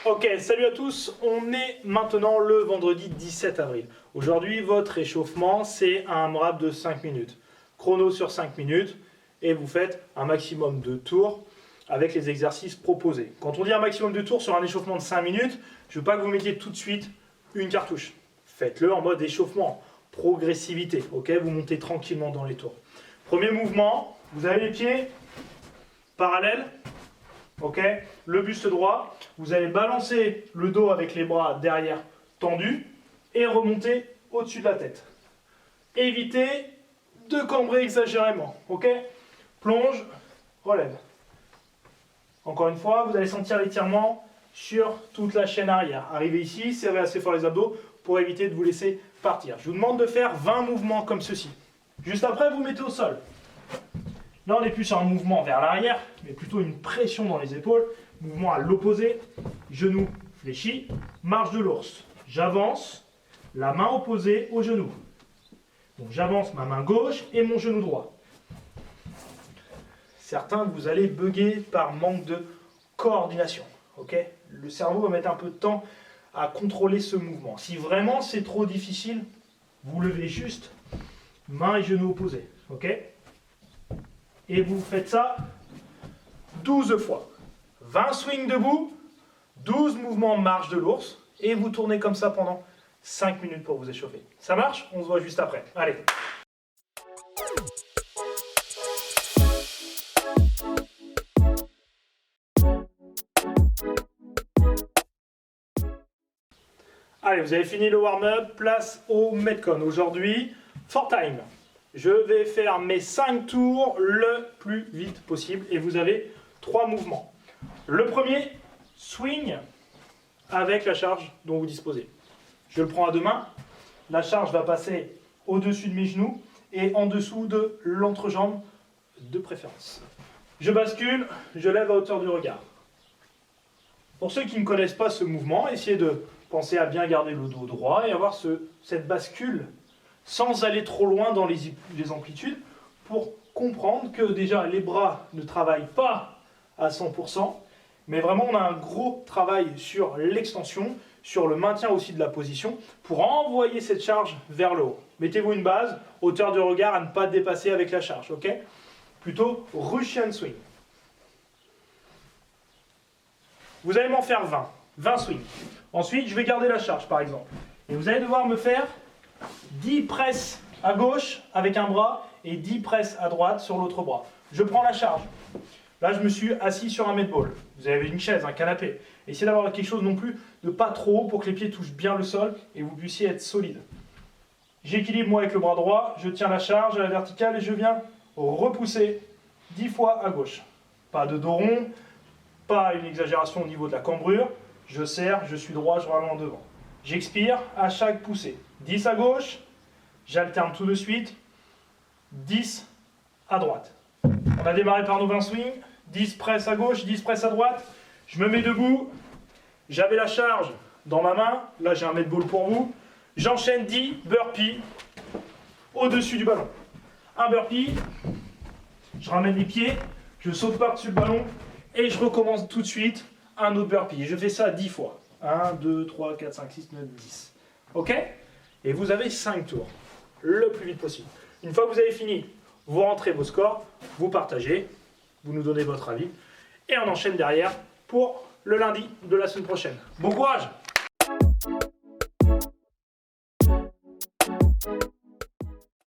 Ok, salut à tous, on est maintenant le vendredi 17 avril. Aujourd'hui, votre échauffement, c'est un AMRAP de 5 minutes. Chrono sur 5 minutes, et vous faites un maximum de tours avec les exercices proposés. Quand on dit un maximum de tours sur un échauffement de 5 minutes, je ne veux pas que vous mettiez tout de suite une cartouche. Faites-le en mode échauffement, progressivité, ok? Vous montez tranquillement dans les tours. Premier mouvement, vous avez les pieds parallèles. Ok, le buste droit, vous allez balancer le dos avec les bras derrière tendus et remonter au-dessus de la tête. Évitez de cambrer exagérément. Ok, plonge, relève. Encore une fois, vous allez sentir l'étirement sur toute la chaîne arrière. Arrivez ici, serrez assez fort les abdos pour éviter de vous laisser partir. Je vous demande de faire 20 mouvements comme ceci. Juste après, vous mettez au sol. Là, on n'est plus sur un mouvement vers l'arrière, mais plutôt une pression dans les épaules. Mouvement à l'opposé, genou fléchi, marche de l'ours. J'avance, la main opposée au genou. Donc j'avance ma main gauche et mon genou droit. Certains, vous allez bugger par manque de coordination. Okay, le cerveau va mettre un peu de temps à contrôler ce mouvement. Si vraiment c'est trop difficile, vous levez juste, main et genou opposés. Okay, et vous faites ça 12 fois. 20 swings debout, 12 mouvements marche de l'ours, et vous tournez comme ça pendant 5 minutes pour vous échauffer. Ça marche? On se voit juste après. Allez. Allez, vous avez fini le warm-up, place au Metcon. Aujourd'hui, for time. Je vais faire mes 5 tours le plus vite possible et vous avez 3 mouvements. Le premier, swing avec la charge dont vous disposez. Je le prends à deux mains, la charge va passer au-dessus de mes genoux et en dessous de l'entrejambe de préférence. Je bascule, je lève à hauteur du regard. Pour ceux qui ne connaissent pas ce mouvement, essayez de penser à bien garder le dos droit et avoir cette bascule sans aller trop loin dans les amplitudes, pour comprendre que déjà les bras ne travaillent pas à 100%, mais vraiment on a un gros travail sur l'extension, sur le maintien aussi de la position, pour envoyer cette charge vers le haut. Mettez-vous une base, hauteur de regard à ne pas dépasser avec la charge, ok? Plutôt Russian swing. Vous allez m'en faire 20 swings. Ensuite, je vais garder la charge par exemple. Et vous allez devoir me faire 10 presses à gauche avec un bras et 10 presses à droite sur l'autre bras. Je prends la charge. Là, je me suis assis sur un mat ball. Vous avez une chaise, un canapé. Essayez d'avoir quelque chose non plus de pas trop haut pour que les pieds touchent bien le sol et vous puissiez être solide. J'équilibre moi avec le bras droit, je tiens la charge à la verticale et je viens repousser 10 fois à gauche. Pas de dos rond, pas une exagération au niveau de la cambrure. Je serre, je suis droit, je ramène en devant. J'expire à chaque poussée. 10 à gauche, j'alterne tout de suite, 10 à droite. On a démarré par nos 20 swings, 10 presses à gauche, 10 presses à droite. Je me mets debout, j'avais la charge dans ma main, là j'ai un mat ball pour vous. J'enchaîne 10 burpees au-dessus du ballon. Un burpee, je ramène les pieds, je saute par-dessus le ballon et je recommence tout de suite un autre burpee. Je fais ça 10 fois. 1, 2, 3, 4, 5, 6, 9, 10. Ok? Et vous avez 5 tours, le plus vite possible. Une fois que vous avez fini, vous rentrez vos scores, vous partagez, vous nous donnez votre avis, et on enchaîne derrière pour le lundi de la semaine prochaine. Bon courage!